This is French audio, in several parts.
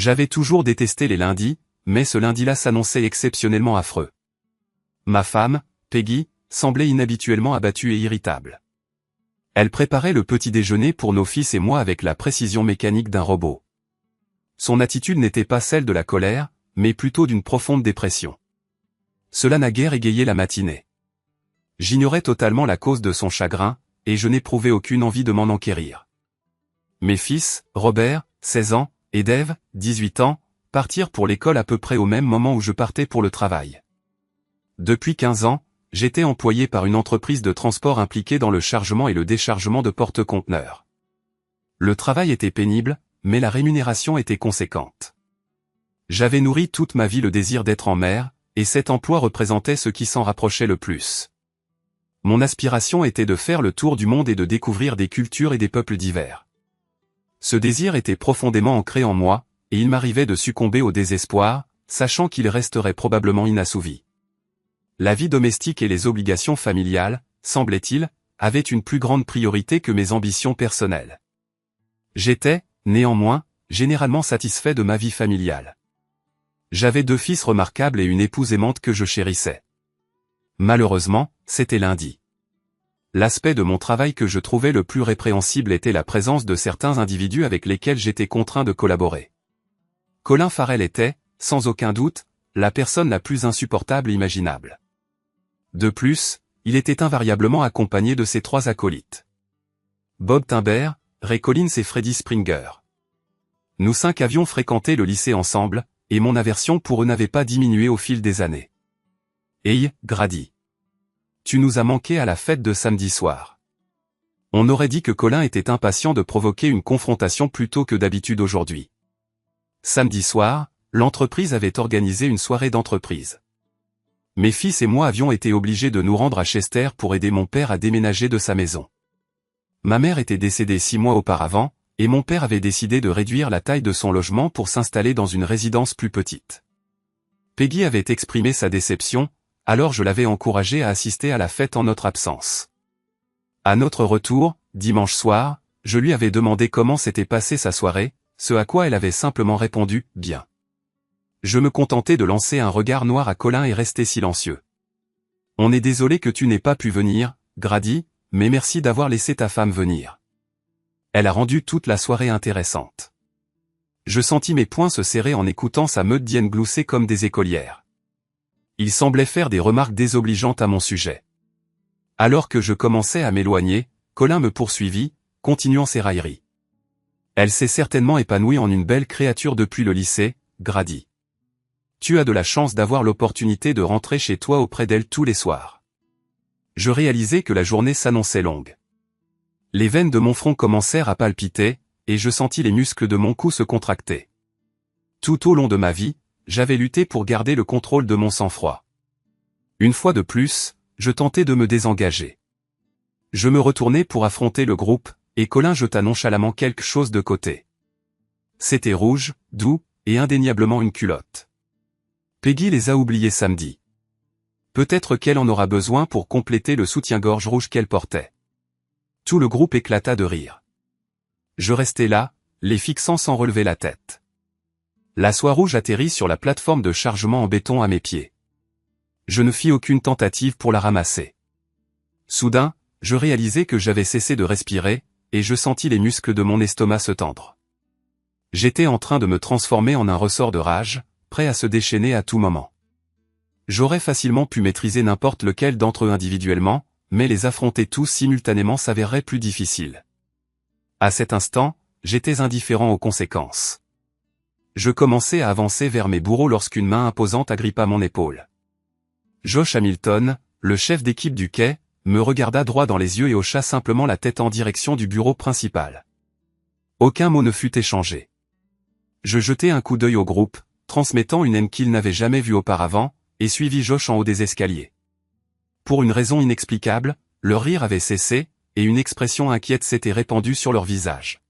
J'avais toujours détesté les lundis, mais ce lundi-là s'annonçait exceptionnellement affreux. Ma femme, Peggy, semblait inhabituellement abattue et irritable. Elle préparait le petit déjeuner pour nos fils et moi avec la précision mécanique d'un robot. Son attitude n'était pas celle de la colère, mais plutôt d'une profonde dépression. Cela n'a guère égayé la matinée. J'ignorais totalement la cause de son chagrin, et je n'éprouvais aucune envie de m'en enquérir. Mes fils, Robert, 16 ans, et Dave, 18 ans, partirent pour l'école à peu près au même moment où je partais pour le travail. Depuis 15 ans, j'étais employé par une entreprise de transport impliquée dans le chargement et le déchargement de porte-conteneurs. Le travail était pénible, mais la rémunération était conséquente. J'avais nourri toute ma vie le désir d'être en mer, et cet emploi représentait ce qui s'en rapprochait le plus. Mon aspiration était de faire le tour du monde et de découvrir des cultures et des peuples divers. Ce désir était profondément ancré en moi, et il m'arrivait de succomber au désespoir, sachant qu'il resterait probablement inassouvi. La vie domestique et les obligations familiales, semblait-il, avaient une plus grande priorité que mes ambitions personnelles. J'étais, néanmoins, généralement satisfait de ma vie familiale. J'avais 2 fils remarquables et une épouse aimante que je chérissais. Malheureusement, c'était lundi. L'aspect de mon travail que je trouvais le plus répréhensible était la présence de certains individus avec lesquels j'étais contraint de collaborer. Colin Farrell était, sans aucun doute, la personne la plus insupportable imaginable. De plus, il était invariablement accompagné de ses 3 acolytes. Bob Timbert, Ray Collins et Freddie Springer. Nous 5 avions fréquenté le lycée ensemble, et mon aversion pour eux n'avait pas diminué au fil des années. Hey, Grady. Tu nous as manqué à la fête de samedi soir. On aurait dit que Colin était impatient de provoquer une confrontation plus tôt que d'habitude aujourd'hui. Samedi soir, l'entreprise avait organisé une soirée d'entreprise. Mes fils et moi avions été obligés de nous rendre à Chester pour aider mon père à déménager de sa maison. Ma mère était décédée 6 mois auparavant, et mon père avait décidé de réduire la taille de son logement pour s'installer dans une résidence plus petite. Peggy avait exprimé sa déception, alors je l'avais encouragée à assister à la fête en notre absence. À notre retour, dimanche soir, je lui avais demandé comment s'était passée sa soirée, ce à quoi elle avait simplement répondu « bien ». Je me contentais de lancer un regard noir à Colin et rester silencieux. « On est désolé que tu n'aies pas pu venir, Grady, mais merci d'avoir laissé ta femme venir. Elle a rendu toute la soirée intéressante. » Je sentis mes poings se serrer en écoutant sa meute d'hyènes glousser comme des écolières. Il semblait faire des remarques désobligeantes à mon sujet. Alors que je commençais à m'éloigner, Colin me poursuivit, continuant ses railleries. « Elle s'est certainement épanouie en une belle créature depuis le lycée, Grady. Tu as de la chance d'avoir l'opportunité de rentrer chez toi auprès d'elle tous les soirs. » Je réalisais que la journée s'annonçait longue. Les veines de mon front commencèrent à palpiter, et je sentis les muscles de mon cou se contracter. Tout au long de ma vie, j'avais lutté pour garder le contrôle de mon sang-froid. Une fois de plus, je tentais de me désengager. Je me retournai pour affronter le groupe, et Colin jeta nonchalamment quelque chose de côté. C'était rouge, doux, et indéniablement une culotte. Peggy les a oubliés samedi. Peut-être qu'elle en aura besoin pour compléter le soutien-gorge rouge qu'elle portait. Tout le groupe éclata de rire. Je restai là, les fixant sans relever la tête. La soie rouge atterrit sur la plateforme de chargement en béton à mes pieds. Je ne fis aucune tentative pour la ramasser. Soudain, je réalisai que j'avais cessé de respirer, et je sentis les muscles de mon estomac se tendre. J'étais en train de me transformer en un ressort de rage, prêt à se déchaîner à tout moment. J'aurais facilement pu maîtriser n'importe lequel d'entre eux individuellement, mais les affronter tous simultanément s'avérerait plus difficile. À cet instant, j'étais indifférent aux conséquences. Je commençais à avancer vers mes bourreaux lorsqu'une main imposante agrippa mon épaule. Josh Hamilton, le chef d'équipe du quai, me regarda droit dans les yeux et hocha simplement la tête en direction du bureau principal. Aucun mot ne fut échangé. Je jetai un coup d'œil au groupe, transmettant une haine qu'il n'avait jamais vue auparavant, et suivis Josh en haut des escaliers. Pour une raison inexplicable, leur rire avait cessé, et une expression inquiète s'était répandue sur leur visage.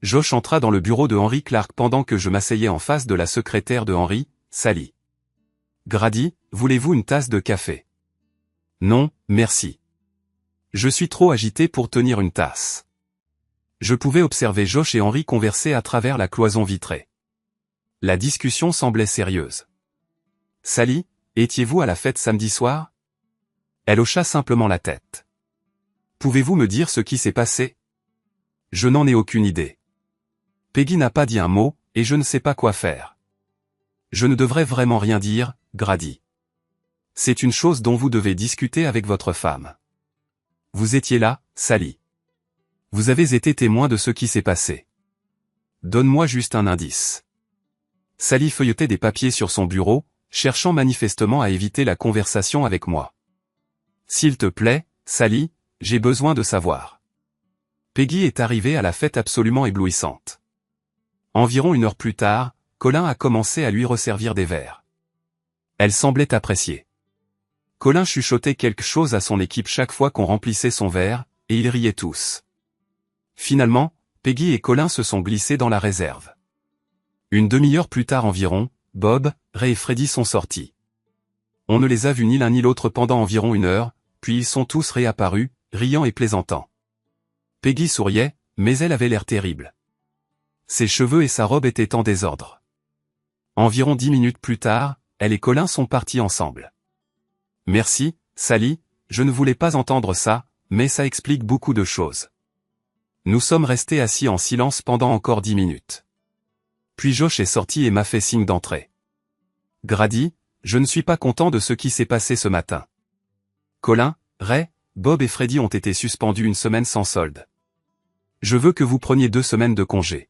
Josh entra dans le bureau de Henry Clark pendant que je m'asseyais en face de la secrétaire de Henry, Sally. « Grady, voulez-vous une tasse de café ? » « Non, merci. Je suis trop agité pour tenir une tasse. » Je pouvais observer Josh et Henry converser à travers la cloison vitrée. La discussion semblait sérieuse. Sally, étiez-vous à la fête samedi soir? Elle hocha simplement la tête. Pouvez-vous me dire ce qui s'est passé? Je n'en ai aucune idée. Peggy n'a pas dit un mot, et je ne sais pas quoi faire. Je ne devrais vraiment rien dire, Grady. C'est une chose dont vous devez discuter avec votre femme. Vous étiez là, Sally. Vous avez été témoin de ce qui s'est passé. Donne-moi juste un indice. Sally feuilletait des papiers sur son bureau, cherchant manifestement à éviter la conversation avec moi. S'il te plaît, Sally, j'ai besoin de savoir. Peggy est arrivée à la fête absolument éblouissante. Environ 1 heure plus tard, Colin a commencé à lui resservir des verres. Elle semblait apprécier. Colin chuchotait quelque chose à son équipe chaque fois qu'on remplissait son verre, et ils riaient tous. Finalement, Peggy et Colin se sont glissés dans la réserve. Une demi-heure plus tard environ, Bob, Ray et Freddy sont sortis. On ne les a vus ni l'un ni l'autre pendant environ 1 heure, puis ils sont tous réapparus, riant et plaisantant. Peggy souriait, mais elle avait l'air terrible. Ses cheveux et sa robe étaient en désordre. Environ 10 minutes plus tard, elle et Colin sont partis ensemble. Merci, Sally, je ne voulais pas entendre ça, mais ça explique beaucoup de choses. Nous sommes restés assis en silence pendant encore 10 minutes. Puis Josh est sorti et m'a fait signe d'entrer. Grady, je ne suis pas content de ce qui s'est passé ce matin. Colin, Ray, Bob et Freddy ont été suspendus 1 semaine sans solde. Je veux que vous preniez 2 semaines de congé.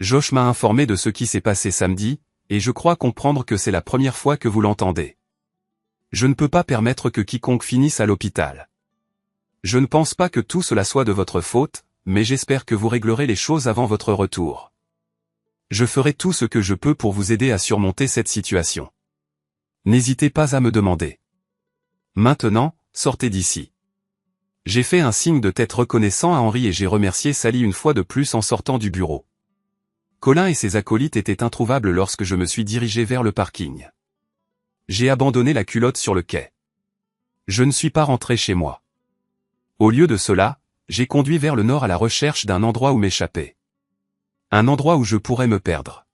Josh m'a informé de ce qui s'est passé samedi, et je crois comprendre que c'est la première fois que vous l'entendez. Je ne peux pas permettre que quiconque finisse à l'hôpital. Je ne pense pas que tout cela soit de votre faute, mais j'espère que vous réglerez les choses avant votre retour. Je ferai tout ce que je peux pour vous aider à surmonter cette situation. N'hésitez pas à me demander. Maintenant, sortez d'ici. J'ai fait un signe de tête reconnaissant à Henry et j'ai remercié Sally une fois de plus en sortant du bureau. Colin et ses acolytes étaient introuvables lorsque je me suis dirigé vers le parking. J'ai abandonné la culotte sur le quai. Je ne suis pas rentré chez moi. Au lieu de cela, j'ai conduit vers le nord à la recherche d'un endroit où m'échapper. Un endroit où je pourrais me perdre.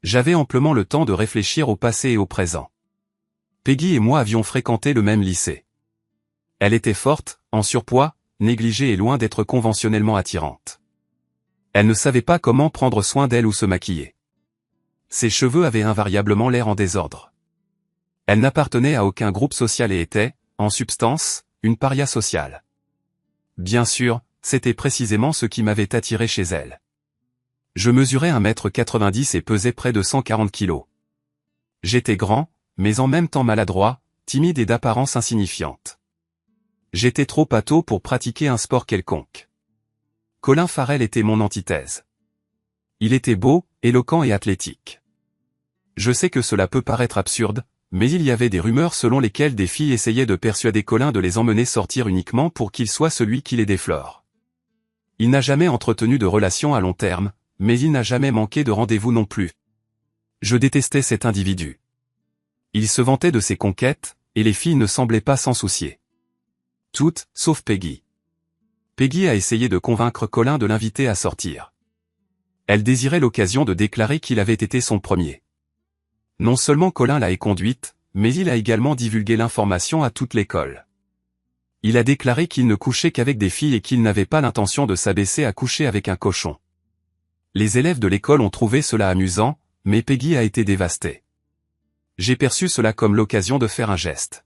J'avais amplement le temps de réfléchir au passé et au présent. Peggy et moi avions fréquenté le même lycée. Elle était forte, en surpoids, négligée et loin d'être conventionnellement attirante. Elle ne savait pas comment prendre soin d'elle ou se maquiller. Ses cheveux avaient invariablement l'air en désordre. Elle n'appartenait à aucun groupe social et était, en substance, une paria sociale. Bien sûr, c'était précisément ce qui m'avait attiré chez elle. Je mesurais 1,90 m et pesais près de 140 kg. J'étais grand, mais en même temps maladroit, timide et d'apparence insignifiante. J'étais trop pâteau pour pratiquer un sport quelconque. Colin Farrell était mon antithèse. Il était beau, éloquent et athlétique. Je sais que cela peut paraître absurde, mais il y avait des rumeurs selon lesquelles des filles essayaient de persuader Colin de les emmener sortir uniquement pour qu'il soit celui qui les déflore. Il n'a jamais entretenu de relation à long terme, mais il n'a jamais manqué de rendez-vous non plus. Je détestais cet individu. Il se vantait de ses conquêtes, et les filles ne semblaient pas s'en soucier. Toutes, sauf Peggy. Peggy a essayé de convaincre Colin de l'inviter à sortir. Elle désirait l'occasion de déclarer qu'il avait été son premier. Non seulement Colin l'a éconduite, mais il a également divulgué l'information à toute l'école. Il a déclaré qu'il ne couchait qu'avec des filles et qu'il n'avait pas l'intention de s'abaisser à coucher avec un cochon. Les élèves de l'école ont trouvé cela amusant, mais Peggy a été dévastée. J'ai perçu cela comme l'occasion de faire un geste.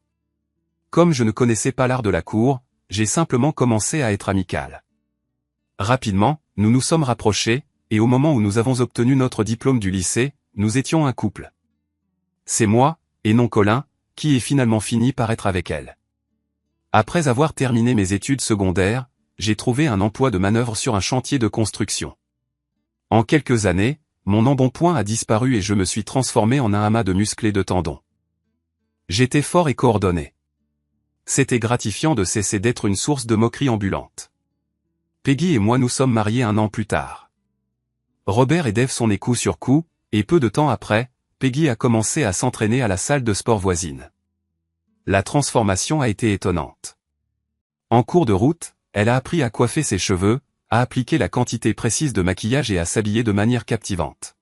Comme je ne connaissais pas l'art de la cour, j'ai simplement commencé à être amical. Rapidement, nous nous sommes rapprochés, et au moment où nous avons obtenu notre diplôme du lycée, nous étions un couple. C'est moi, et non Colin, qui ai finalement fini par être avec elle. Après avoir terminé mes études secondaires, j'ai trouvé un emploi de manœuvre sur un chantier de construction. En quelques années, mon embonpoint a disparu et je me suis transformé en un amas de muscles et de tendons. J'étais fort et coordonné. C'était gratifiant de cesser d'être une source de moquerie ambulante. Peggy et moi nous sommes mariés 1 an plus tard. Robert et Dave sont nés coup sur coup, et peu de temps après, Peggy a commencé à s'entraîner à la salle de sport voisine. La transformation a été étonnante. En cours de route, elle a appris à coiffer ses cheveux, à appliquer la quantité précise de maquillage et à s'habiller de manière captivante.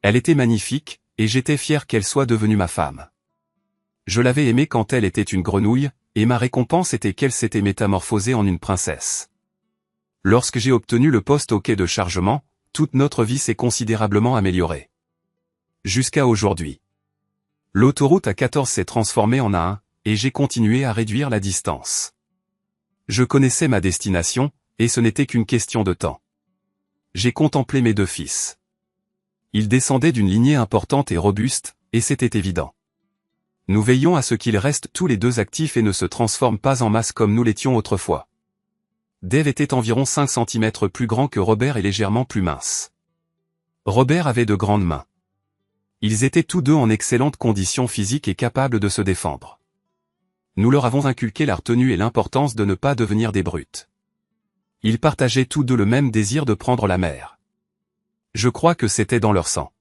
Elle était magnifique, et j'étais fier qu'elle soit devenue ma femme. Je l'avais aimée quand elle était une grenouille, et ma récompense était qu'elle s'était métamorphosée en une princesse. Lorsque j'ai obtenu le poste au quai de chargement, toute notre vie s'est considérablement améliorée. Jusqu'à aujourd'hui. L'autoroute A14 s'est transformée en A1, et j'ai continué à réduire la distance. Je connaissais ma destination, et ce n'était qu'une question de temps. J'ai contemplé mes deux fils. Ils descendaient d'une lignée importante et robuste, et c'était évident. Nous veillons à ce qu'ils restent tous les deux actifs et ne se transforment pas en masse comme nous l'étions autrefois. Dave était environ 5 cm plus grand que Robert et légèrement plus mince. Robert avait de grandes mains. Ils étaient tous deux en excellentes conditions physiques et capables de se défendre. Nous leur avons inculqué la retenue et l'importance de ne pas devenir des brutes. Ils partageaient tous deux le même désir de prendre la mer. Je crois que c'était dans leur sang.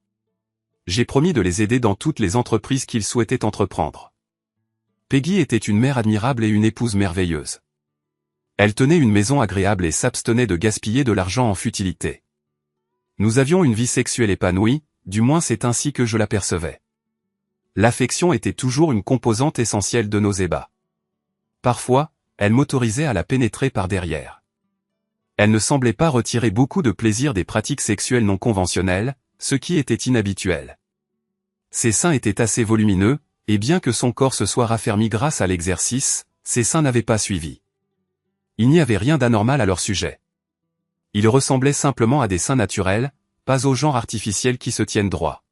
J'ai promis de les aider dans toutes les entreprises qu'ils souhaitaient entreprendre. Peggy était une mère admirable et une épouse merveilleuse. Elle tenait une maison agréable et s'abstenait de gaspiller de l'argent en futilité. Nous avions une vie sexuelle épanouie, du moins c'est ainsi que je l'apercevais. L'affection était toujours une composante essentielle de nos ébats. Parfois, elle m'autorisait à la pénétrer par derrière. Elle ne semblait pas retirer beaucoup de plaisir des pratiques sexuelles non conventionnelles, ce qui était inhabituel. Ses seins étaient assez volumineux, et bien que son corps se soit raffermi grâce à l'exercice, ses seins n'avaient pas suivi. Il n'y avait rien d'anormal à leur sujet. Ils ressemblaient simplement à des seins naturels, pas au genre artificiel qui se tiennent droit.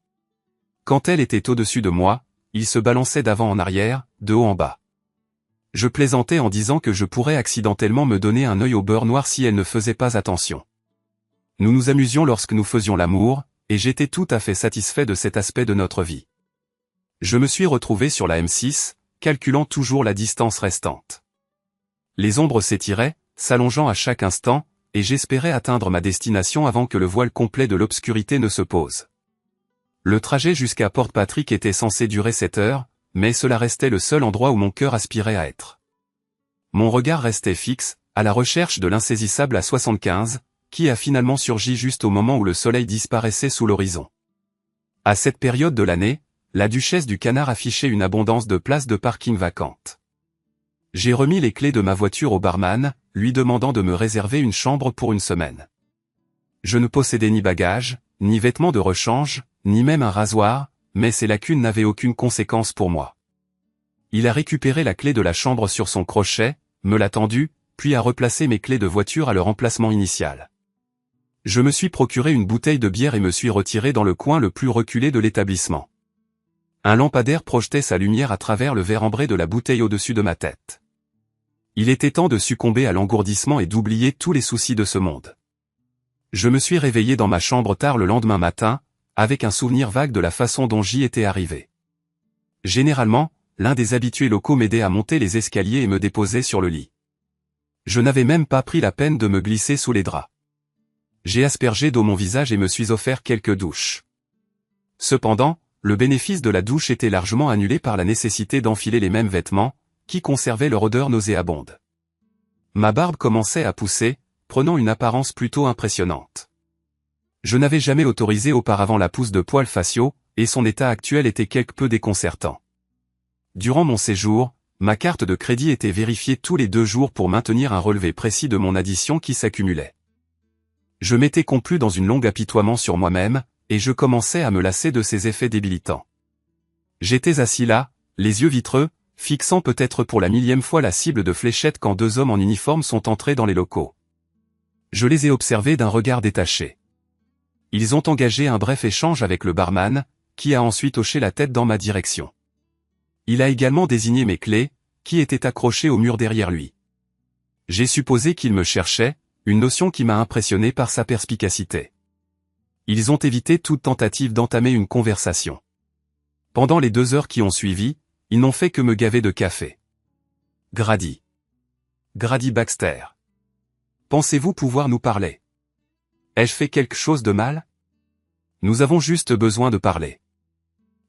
Quand elle était au-dessus de moi, ils se balançaient d'avant en arrière, de haut en bas. Je plaisantais en disant que je pourrais accidentellement me donner un œil au beurre noir si elle ne faisait pas attention. Nous nous amusions lorsque nous faisions l'amour, et j'étais tout à fait satisfait de cet aspect de notre vie. Je me suis retrouvé sur la M6, calculant toujours la distance restante. Les ombres s'étiraient, s'allongeant à chaque instant, et j'espérais atteindre ma destination avant que le voile complet de l'obscurité ne se pose. Le trajet jusqu'à Port Patrick était censé durer 7 heures, mais cela restait le seul endroit où mon cœur aspirait à être. Mon regard restait fixe, à la recherche de l'insaisissable à 75, qui a finalement surgi juste au moment où le soleil disparaissait sous l'horizon. À cette période de l'année, la duchesse du Canard affichait une abondance de places de parking vacantes. J'ai remis les clés de ma voiture au barman, lui demandant de me réserver une chambre pour une semaine. Je ne possédais ni bagages, ni vêtements de rechange, ni même un rasoir, mais ces lacunes n'avaient aucune conséquence pour moi. Il a récupéré la clé de la chambre sur son crochet, me l'a tendue, puis a replacé mes clés de voiture à leur emplacement initial. Je me suis procuré une bouteille de bière et me suis retiré dans le coin le plus reculé de l'établissement. Un lampadaire projetait sa lumière à travers le verre ambré de la bouteille au-dessus de ma tête. Il était temps de succomber à l'engourdissement et d'oublier tous les soucis de ce monde. Je me suis réveillé dans ma chambre tard le lendemain matin, avec un souvenir vague de la façon dont j'y étais arrivé. Généralement, l'un des habitués locaux m'aidait à monter les escaliers et me déposait sur le lit. Je n'avais même pas pris la peine de me glisser sous les draps. J'ai aspergé d'eau mon visage et me suis offert quelques douches. Cependant, le bénéfice de la douche était largement annulé par la nécessité d'enfiler les mêmes vêtements, qui conservaient leur odeur nauséabonde. Ma barbe commençait à pousser, prenant une apparence plutôt impressionnante. Je n'avais jamais autorisé auparavant la pousse de poils faciaux, et son état actuel était quelque peu déconcertant. Durant mon séjour, ma carte de crédit était vérifiée tous les 2 jours pour maintenir un relevé précis de mon addition qui s'accumulait. Je m'étais complu dans une longue apitoiement sur moi-même, et je commençais à me lasser de ces effets débilitants. J'étais assis là, les yeux vitreux, fixant peut-être pour la 1000e fois la cible de fléchette quand 2 hommes en uniforme sont entrés dans les locaux. Je les ai observés d'un regard détaché. Ils ont engagé un bref échange avec le barman, qui a ensuite hoché la tête dans ma direction. Il a également désigné mes clés, qui étaient accrochées au mur derrière lui. J'ai supposé qu'il me cherchait, une notion qui m'a impressionné par sa perspicacité. Ils ont évité toute tentative d'entamer une conversation. Pendant les 2 heures qui ont suivi, ils n'ont fait que me gaver de café. Grady. Grady Baxter. Pensez-vous pouvoir nous parler? Ai-je fait quelque chose de mal? Nous avons juste besoin de parler.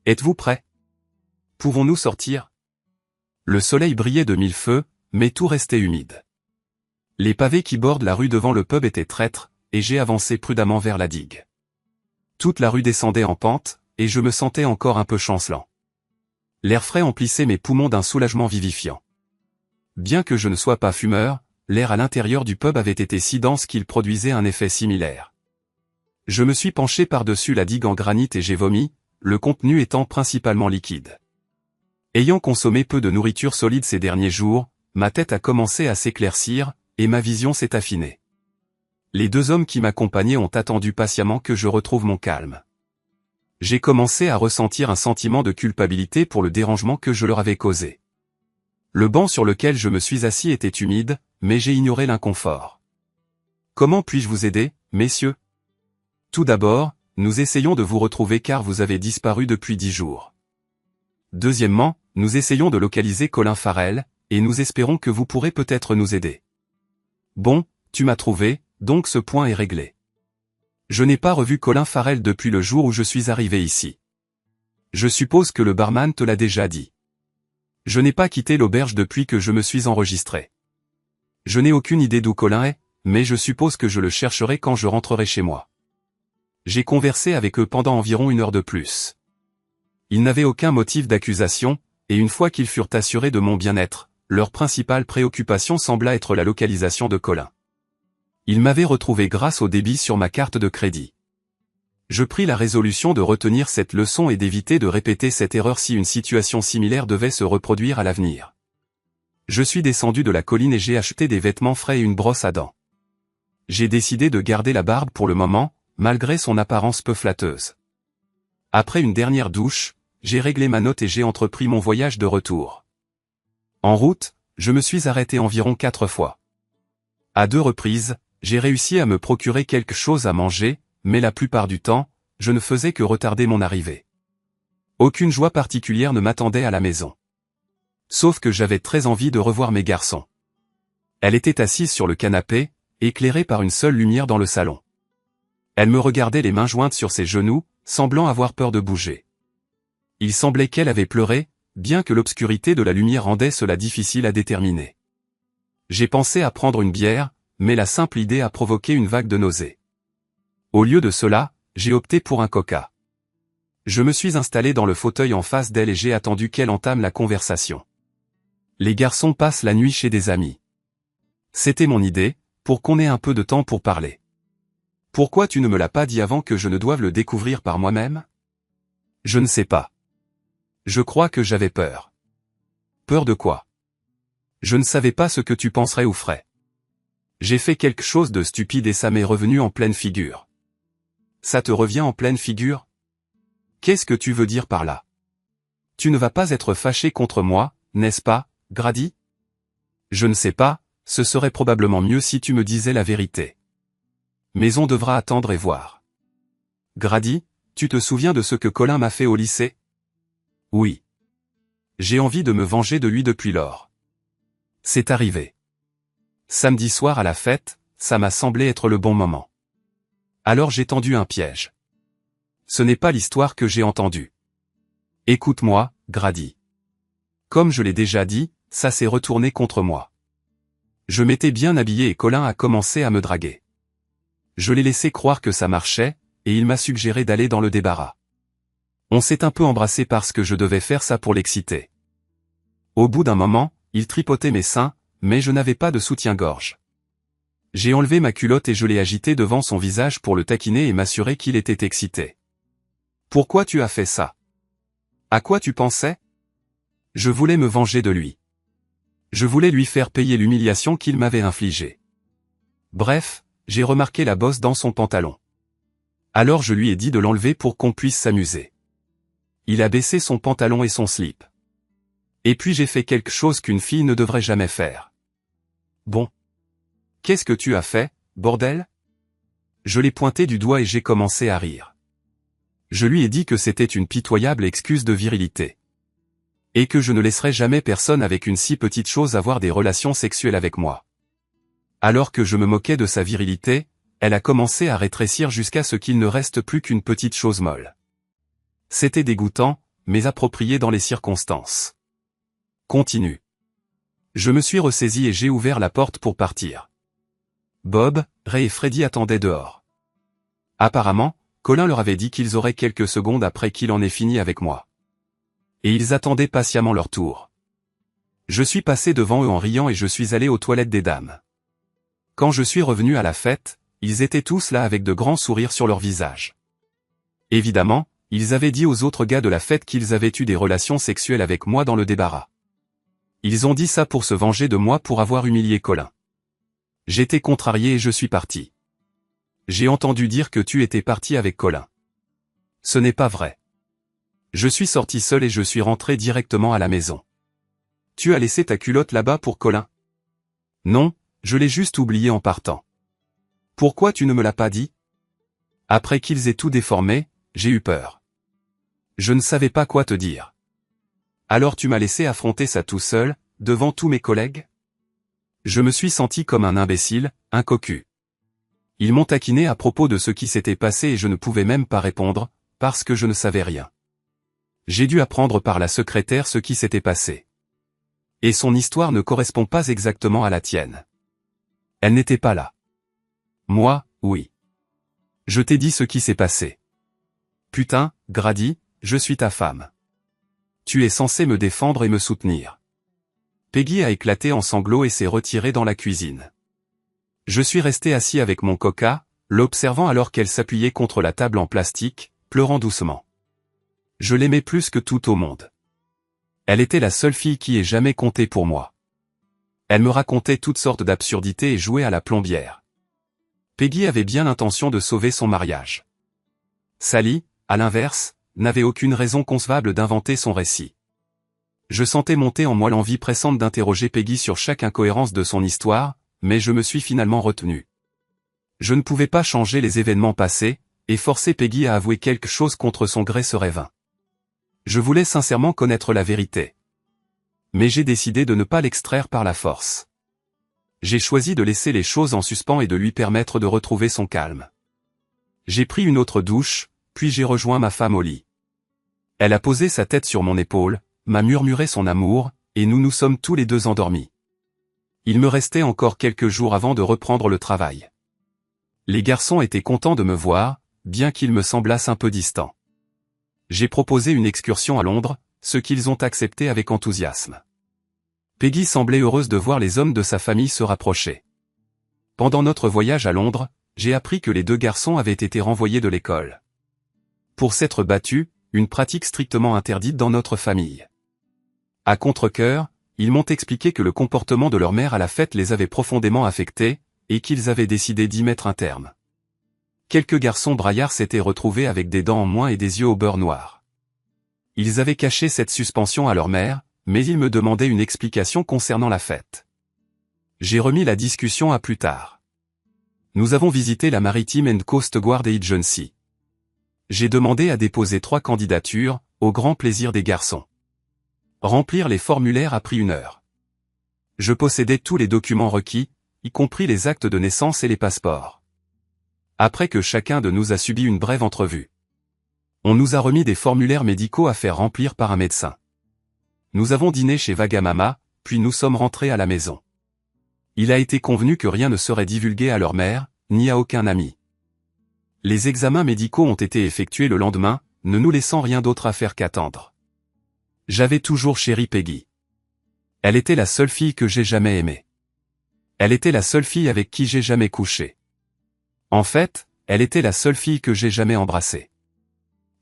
Êtes-vous prêt? Pouvons-nous sortir? Le soleil brillait de 1000 feux, mais tout restait humide. Les pavés qui bordent la rue devant le pub étaient traîtres, et j'ai avancé prudemment vers la digue. Toute la rue descendait en pente, et je me sentais encore un peu chancelant. L'air frais emplissait mes poumons d'un soulagement vivifiant. Bien que je ne sois pas fumeur, l'air à l'intérieur du pub avait été si dense qu'il produisait un effet similaire. Je me suis penché par-dessus la digue en granit et j'ai vomi, le contenu étant principalement liquide. Ayant consommé peu de nourriture solide ces derniers jours, ma tête a commencé à s'éclaircir, et ma vision s'est affinée. Les deux hommes qui m'accompagnaient ont attendu patiemment que je retrouve mon calme. J'ai commencé à ressentir un sentiment de culpabilité pour le dérangement que je leur avais causé. Le banc sur lequel je me suis assis était humide, mais j'ai ignoré l'inconfort. Comment puis-je vous aider, messieurs? Tout d'abord, nous essayons de vous retrouver car vous avez disparu depuis 10 jours. Deuxièmement, nous essayons de localiser Colin Farrell, et nous espérons que vous pourrez peut-être nous aider. Bon, tu m'as trouvé, donc ce point est réglé. Je n'ai pas revu Colin Farrell depuis le jour où je suis arrivé ici. Je suppose que le barman te l'a déjà dit. Je n'ai pas quitté l'auberge depuis que je me suis enregistré. Je n'ai aucune idée d'où Colin est, mais je suppose que je le chercherai quand je rentrerai chez moi. J'ai conversé avec eux pendant environ 1 heure de plus. Ils n'avaient aucun motif d'accusation, et une fois qu'ils furent assurés de mon bien-être, leur principale préoccupation sembla être la localisation de Colin. Ils m'avaient retrouvé grâce au débit sur ma carte de crédit. Je pris la résolution de retenir cette leçon et d'éviter de répéter cette erreur si une situation similaire devait se reproduire à l'avenir. Je suis descendu de la colline et j'ai acheté des vêtements frais et une brosse à dents. J'ai décidé de garder la barbe pour le moment, malgré son apparence peu flatteuse. Après une dernière douche, j'ai réglé ma note et j'ai entrepris mon voyage de retour. En route, je me suis arrêté environ 4 fois. À 2 reprises, j'ai réussi à me procurer quelque chose à manger, mais la plupart du temps, je ne faisais que retarder mon arrivée. Aucune joie particulière ne m'attendait à la maison. Sauf que j'avais très envie de revoir mes garçons. Elle était assise sur le canapé, éclairée par une seule lumière dans le salon. Elle me regardait les mains jointes sur ses genoux, semblant avoir peur de bouger. Il semblait qu'elle avait pleuré, bien que l'obscurité de la lumière rendait cela difficile à déterminer. J'ai pensé à prendre une bière, mais la simple idée a provoqué une vague de nausées. Au lieu de cela, j'ai opté pour un coca. Je me suis installé dans le fauteuil en face d'elle et j'ai attendu qu'elle entame la conversation. Les garçons passent la nuit chez des amis. C'était mon idée, pour qu'on ait un peu de temps pour parler. Pourquoi tu ne me l'as pas dit avant que je ne doive le découvrir par moi-même? Je ne sais pas. Je crois que j'avais peur. Peur de quoi? Je ne savais pas ce que tu penserais ou ferais. J'ai fait quelque chose de stupide et ça m'est revenu en pleine figure. Ça te revient en pleine figure? Qu'est-ce que tu veux dire par là? Tu ne vas pas être fâché contre moi, n'est-ce pas, Grady? Je ne sais pas, ce serait probablement mieux si tu me disais la vérité. Mais on devra attendre et voir. Grady, tu te souviens de ce que Colin m'a fait au lycée? Oui. J'ai envie de me venger de lui depuis lors. C'est arrivé. Samedi soir à la fête, ça m'a semblé être le bon moment. Alors j'ai tendu un piège. Ce n'est pas l'histoire que j'ai entendue. Écoute-moi, Grady. Comme je l'ai déjà dit, ça s'est retourné contre moi. Je m'étais bien habillé et Colin a commencé à me draguer. Je l'ai laissé croire que ça marchait, et il m'a suggéré d'aller dans le débarras. On s'est un peu embrassé parce que je devais faire ça pour l'exciter. Au bout d'un moment, il tripotait mes seins, mais je n'avais pas de soutien-gorge. J'ai enlevé ma culotte et je l'ai agitée devant son visage pour le taquiner et m'assurer qu'il était excité. Pourquoi tu as fait ça? À quoi tu pensais? Je voulais me venger de lui. Je voulais lui faire payer l'humiliation qu'il m'avait infligée. Bref, j'ai remarqué la bosse dans son pantalon. Alors je lui ai dit de l'enlever pour qu'on puisse s'amuser. Il a baissé son pantalon et son slip. Et puis j'ai fait quelque chose qu'une fille ne devrait jamais faire. Bon. Qu'est-ce que tu as fait, bordel? Je l'ai pointé du doigt et j'ai commencé à rire. Je lui ai dit que c'était une pitoyable excuse de virilité. Et que je ne laisserais jamais personne avec une si petite chose avoir des relations sexuelles avec moi. Alors que je me moquais de sa virilité, elle a commencé à rétrécir jusqu'à ce qu'il ne reste plus qu'une petite chose molle. C'était dégoûtant, mais approprié dans les circonstances. Continue. Je me suis ressaisi et j'ai ouvert la porte pour partir. Bob, Ray et Freddy attendaient dehors. Apparemment, Colin leur avait dit qu'ils auraient quelques secondes après qu'il en ait fini avec moi. Et ils attendaient patiemment leur tour. Je suis passé devant eux en riant et je suis allé aux toilettes des dames. Quand je suis revenu à la fête, ils étaient tous là avec de grands sourires sur leurs visages. Évidemment, ils avaient dit aux autres gars de la fête qu'ils avaient eu des relations sexuelles avec moi dans le débarras. Ils ont dit ça pour se venger de moi pour avoir humilié Colin. J'étais contrarié et je suis parti. J'ai entendu dire que tu étais parti avec Colin. Ce n'est pas vrai. Je suis sorti seul et je suis rentré directement à la maison. Tu as laissé ta culotte là-bas pour Colin? Non, je l'ai juste oublié en partant. Pourquoi tu ne me l'as pas dit? Après qu'ils aient tout déformé, j'ai eu peur. Je ne savais pas quoi te dire. Alors tu m'as laissé affronter ça tout seul, devant tous mes collègues? Je me suis senti comme un imbécile, un cocu. Ils m'ont taquiné à propos de ce qui s'était passé et je ne pouvais même pas répondre, parce que je ne savais rien. J'ai dû apprendre par la secrétaire ce qui s'était passé. Et son histoire ne correspond pas exactement à la tienne. Elle n'était pas là. Moi, oui. Je t'ai dit ce qui s'est passé. Putain, Grady, je suis ta femme. Tu es censé me défendre et me soutenir. Peggy a éclaté en sanglots et s'est retirée dans la cuisine. Je suis resté assis avec mon coca, l'observant alors qu'elle s'appuyait contre la table en plastique, pleurant doucement. Je l'aimais plus que tout au monde. Elle était la seule fille qui ait jamais compté pour moi. Elle me racontait toutes sortes d'absurdités et jouait à la plombière. Peggy avait bien l'intention de sauver son mariage. Sally, à l'inverse, n'avait aucune raison concevable d'inventer son récit. Je sentais monter en moi l'envie pressante d'interroger Peggy sur chaque incohérence de son histoire, mais je me suis finalement retenu. Je ne pouvais pas changer les événements passés, et forcer Peggy à avouer quelque chose contre son gré serait vain. Je voulais sincèrement connaître la vérité. Mais j'ai décidé de ne pas l'extraire par la force. J'ai choisi de laisser les choses en suspens et de lui permettre de retrouver son calme. J'ai pris une autre douche, puis j'ai rejoint ma femme au lit. Elle a posé sa tête sur mon épaule, m'a murmuré son amour, et nous nous sommes tous les deux endormis. Il me restait encore quelques jours avant de reprendre le travail. Les garçons étaient contents de me voir, bien qu'ils me semblassent un peu distants. J'ai proposé une excursion à Londres, ce qu'ils ont accepté avec enthousiasme. Peggy semblait heureuse de voir les hommes de sa famille se rapprocher. Pendant notre voyage à Londres, j'ai appris que les deux garçons avaient été renvoyés de l'école. Pour s'être battus, une pratique strictement interdite dans notre famille. À contre-cœur, ils m'ont expliqué que le comportement de leur mère à la fête les avait profondément affectés, et qu'ils avaient décidé d'y mettre un terme. Quelques garçons braillards s'étaient retrouvés avec des dents en moins et des yeux au beurre noir. Ils avaient caché cette suspension à leur mère, mais ils me demandaient une explication concernant la fête. J'ai remis la discussion à plus tard. Nous avons visité la Maritime and Coast Guard Agency. J'ai demandé à déposer 3 candidatures, au grand plaisir des garçons. Remplir les formulaires a pris 1 heure. Je possédais tous les documents requis, y compris les actes de naissance et les passeports. Après que chacun de nous a subi une brève entrevue. On nous a remis des formulaires médicaux à faire remplir par un médecin. Nous avons dîné chez Wagamama, puis nous sommes rentrés à la maison. Il a été convenu que rien ne serait divulgué à leur mère, ni à aucun ami. Les examens médicaux ont été effectués le lendemain, ne nous laissant rien d'autre à faire qu'attendre. J'avais toujours chéri Peggy. Elle était la seule fille que j'ai jamais aimée. Elle était la seule fille avec qui j'ai jamais couché. En fait, elle était la seule fille que j'ai jamais embrassée.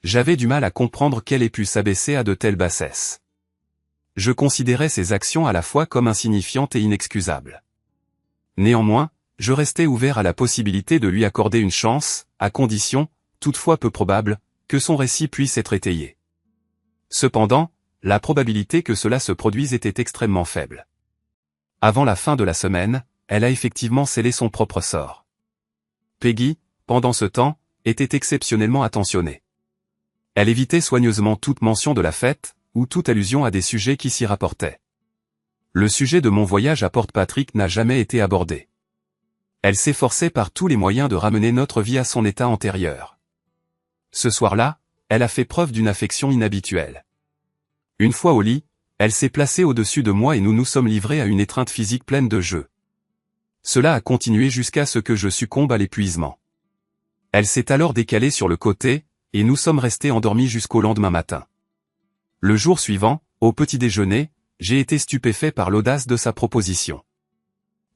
J'avais du mal à comprendre qu'elle ait pu s'abaisser à de telles bassesses. Je considérais ses actions à la fois comme insignifiantes et inexcusables. Néanmoins, je restais ouvert à la possibilité de lui accorder une chance, à condition, toutefois peu probable, que son récit puisse être étayé. Cependant, la probabilité que cela se produise était extrêmement faible. Avant la fin de la semaine, elle a effectivement scellé son propre sort. Peggy, pendant ce temps, était exceptionnellement attentionnée. Elle évitait soigneusement toute mention de la fête, ou toute allusion à des sujets qui s'y rapportaient. Le sujet de mon voyage à Portpatrick n'a jamais été abordé. Elle s'efforçait par tous les moyens de ramener notre vie à son état antérieur. Ce soir-là, elle a fait preuve d'une affection inhabituelle. Une fois au lit, elle s'est placée au-dessus de moi et nous nous sommes livrés à une étreinte physique pleine de jeu. Cela a continué jusqu'à ce que je succombe à l'épuisement. Elle s'est alors décalée sur le côté, et nous sommes restés endormis jusqu'au lendemain matin. Le jour suivant, au petit déjeuner, j'ai été stupéfait par l'audace de sa proposition.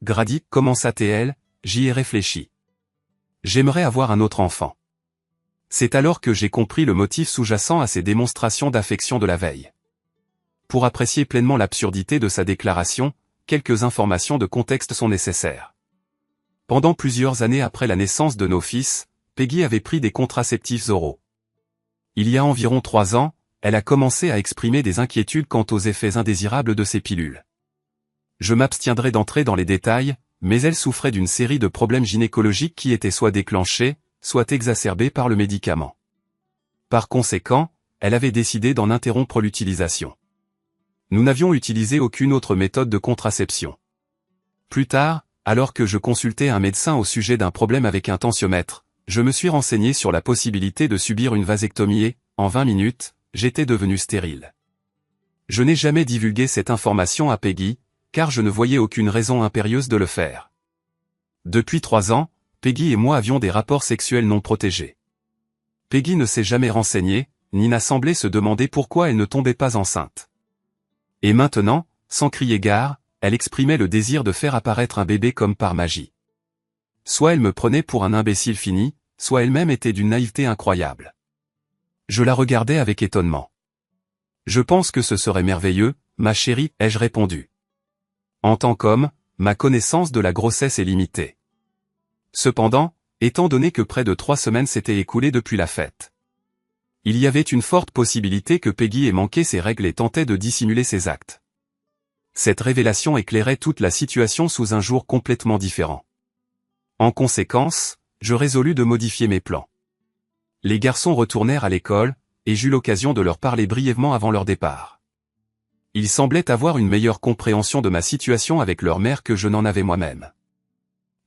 Grady, commença-t-elle, j'y ai réfléchi. J'aimerais avoir un autre enfant. C'est alors que j'ai compris le motif sous-jacent à ces démonstrations d'affection de la veille. Pour apprécier pleinement l'absurdité de sa déclaration, quelques informations de contexte sont nécessaires. Pendant plusieurs années après la naissance de nos fils, Peggy avait pris des contraceptifs oraux. Il y a environ 3 ans, elle a commencé à exprimer des inquiétudes quant aux effets indésirables de ces pilules. Je m'abstiendrai d'entrer dans les détails, mais elle souffrait d'une série de problèmes gynécologiques qui étaient soit déclenchés, soit exacerbés par le médicament. Par conséquent, elle avait décidé d'en interrompre l'utilisation. Nous n'avions utilisé aucune autre méthode de contraception. Plus tard, alors que je consultais un médecin au sujet d'un problème avec un tensiomètre, je me suis renseigné sur la possibilité de subir une vasectomie et, en 20 minutes, j'étais devenu stérile. Je n'ai jamais divulgué cette information à Peggy, car je ne voyais aucune raison impérieuse de le faire. Depuis 3 ans, Peggy et moi avions des rapports sexuels non protégés. Peggy ne s'est jamais renseignée, ni n'a semblé se demander pourquoi elle ne tombait pas enceinte. Et maintenant, sans crier gare, elle exprimait le désir de faire apparaître un bébé comme par magie. Soit elle me prenait pour un imbécile fini, soit elle-même était d'une naïveté incroyable. Je la regardais avec étonnement. Je pense que ce serait merveilleux, ma chérie, ai-je répondu. En tant qu'homme, ma connaissance de la grossesse est limitée. Cependant, étant donné que près de 3 semaines s'étaient écoulées depuis la fête, il y avait une forte possibilité que Peggy ait manqué ses règles et tentait de dissimuler ses actes. Cette révélation éclairait toute la situation sous un jour complètement différent. En conséquence, je résolus de modifier mes plans. Les garçons retournèrent à l'école, et j'eus l'occasion de leur parler brièvement avant leur départ. Ils semblaient avoir une meilleure compréhension de ma situation avec leur mère que je n'en avais moi-même.